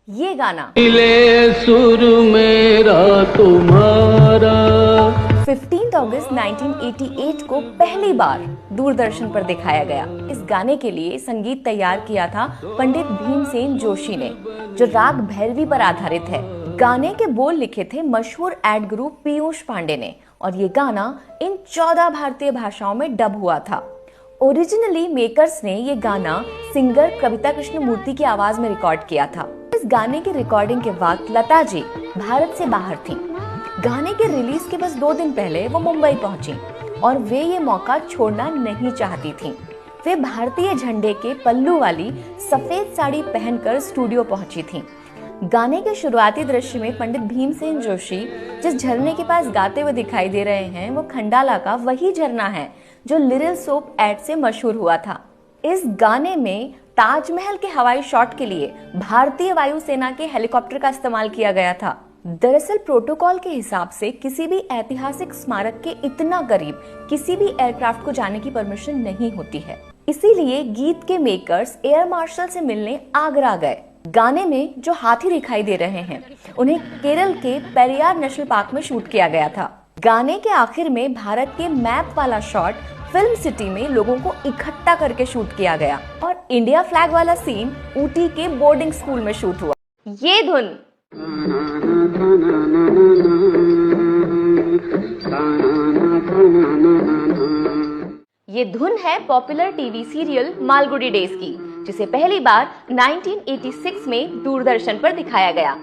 ये गाना मिले सुर मेरा तुम्हारा 15 अगस्त 1988 को पहली बार दूरदर्शन पर दिखाया गया। इस गाने के लिए संगीत तैयार किया था पंडित भीमसेन जोशी ने, जो राग भैरवी पर आधारित है। गाने के बोल लिखे थे मशहूर एड गुरु पीयूष पांडे ने और ये गाना इन 14 भारतीय भाषाओं में डब हुआ था। ओरिजिनली मेकर्स ने ये गाना सिंगर कविता कृष्णमूर्ति की आवाज में रिकॉर्ड किया था। इस गाने की रिकॉर्डिंग के वक्त लता जी भारत से बाहर थीं। गाने के रिलीज के बस 2 दिन पहले वो मुंबई पहुंची और वे ये मौका छोड़ना नहीं चाहती थीं। वे भारतीय झंडे के पल्लू वाली सफेद साड़ी पहनकर स्टूडियो पहुंची थीं। गाने के शुरुआती दृश्य में पंडित भीमसेन जोशी जिस झरने के पास गाते हुए दिखाई दे रहे हैं, वो खंडाला का वही झरना है जो लिटिल सोप एड से मशहूर हुआ था। इस गाने में ताजमहल के हवाई शॉट के लिए भारतीय वायुसेना के हेलीकॉप्टर का इस्तेमाल किया गया था। दरअसल प्रोटोकॉल के हिसाब से किसी भी ऐतिहासिक स्मारक के इतना करीब किसी भी एयरक्राफ्ट को जाने की परमिशन नहीं होती है। इसीलिए गीत के मेकर्स एयर मार्शल से मिलने आगरा गए। गाने में जो हाथी दिखाई दे रहे हैं, उन्हें केरल के पेरियार नेशनल पार्क में शूट किया गया था। गाने के आखिर में भारत के मैप वाला शॉट फिल्म सिटी में लोगों को इकट्ठा करके शूट किया गया और इंडिया फ्लैग वाला सीन ऊटी के बोर्डिंग स्कूल में शूट हुआ। ये धुन है popular TV serial Malgudi days की, जिसे पहली बार 1986 में दूरदर्शन पर दिखाया गया।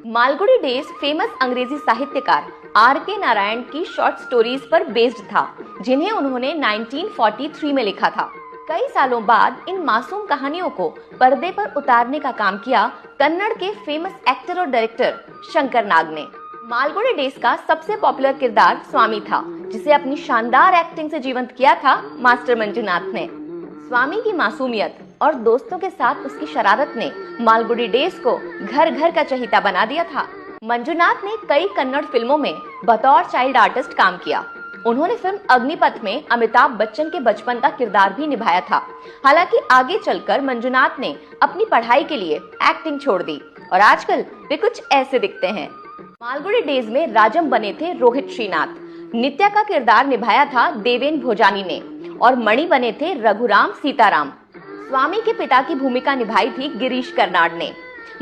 मालगुडी डेज फेमस अंग्रेजी साहित्यकार आर.के. नारायण की शॉर्ट स्टोरीज पर बेस्ड था, जिन्हें उन्होंने 1943 में लिखा था। कई सालों बाद इन मासूम कहानियों को पर्दे पर उतारने का काम किया कन्नड़ के फेमस एक्टर और डायरेक्टर शंकर नाग ने। मालगुडी डेज का सबसे पॉपुलर किरदार स्वामी था, जिसे अपनी शानदार एक्टिंग से जीवंत किया था मास्टर मंजुनाथ ने। स्वामी की मासूमियत और दोस्तों के साथ उसकी शरारत ने मालगुडी डेज को घर घर का चहेता बना दिया था। मंजुनाथ ने कई कन्नड़ फिल्मों में बतौर चाइल्ड आर्टिस्ट काम किया। उन्होंने फिल्म अग्निपथ में अमिताभ बच्चन के बचपन का किरदार भी निभाया था। हालांकि आगे चलकर मंजुनाथ ने अपनी पढ़ाई के लिए एक्टिंग छोड़ दी और आजकल वे कुछ ऐसे दिखते हैं। मालगुडी डेज में राजम बने थे रोहित श्रीनाथ, नित्या का किरदार निभाया था देवेन भोजानी ने और मणि बने थे रघुराम सीताराम। स्वामी के पिता की भूमिका निभाई थी गिरीश कर्नाड ने।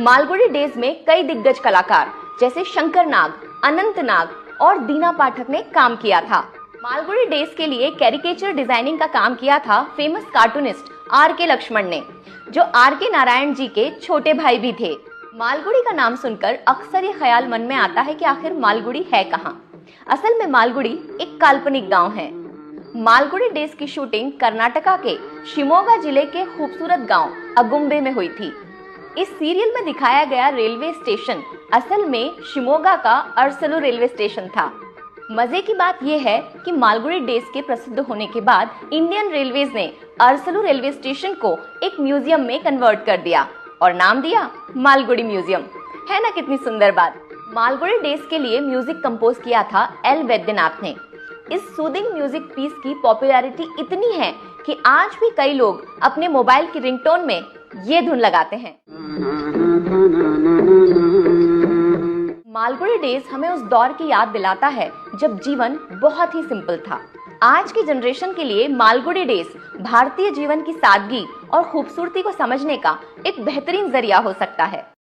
मालगुडी डेज में कई दिग्गज कलाकार जैसे शंकर नाग, अनंत नाग और दीना पाठक ने काम किया था। मालगुडी डेज के लिए कैरिकेचर डिजाइनिंग का काम किया था फेमस कार्टूनिस्ट आर.के. लक्ष्मण ने, जो आर.के. नारायण जी के छोटे भाई भी थे। मालगुडी का नाम सुनकर अक्सर ये ख्याल मन में आता है कि आखिर मालगुडी है कहाँ। असल में मालगुडी एक काल्पनिक गांव है। मालगुडी डेज की शूटिंग कर्नाटका के शिमोगा जिले के खूबसूरत गांव अगुम्बे में हुई थी। इस सीरियल में दिखाया गया रेलवे स्टेशन असल में शिमोगा का अरसलू रेलवे स्टेशन था। मजे की बात यह है कि मालगुडी डेज के प्रसिद्ध होने के बाद इंडियन रेलवेज ने अरसलू रेलवे स्टेशन को एक म्यूजियम में कन्वर्ट कर दिया और नाम दिया मालगुडी म्यूजियम। है ना कितनी सुंदर बात। मालगुडी डेज के लिए म्यूजिक कंपोज किया था एल वैद्यनाथ ने। इस सूदिंग म्यूजिक पीस की पॉपुलैरिटी इतनी है कि आज भी कई लोग अपने मोबाइल की रिंगटोन में ये धुन लगाते हैं। मालगुडी डेज हमें उस दौर की याद दिलाता है जब जीवन बहुत ही सिंपल था। आज की जनरेशन के लिए मालगुडी डेज भारतीय जीवन की सादगी और खूबसूरती को समझने का एक बेहतरीन जरिया हो सकता है।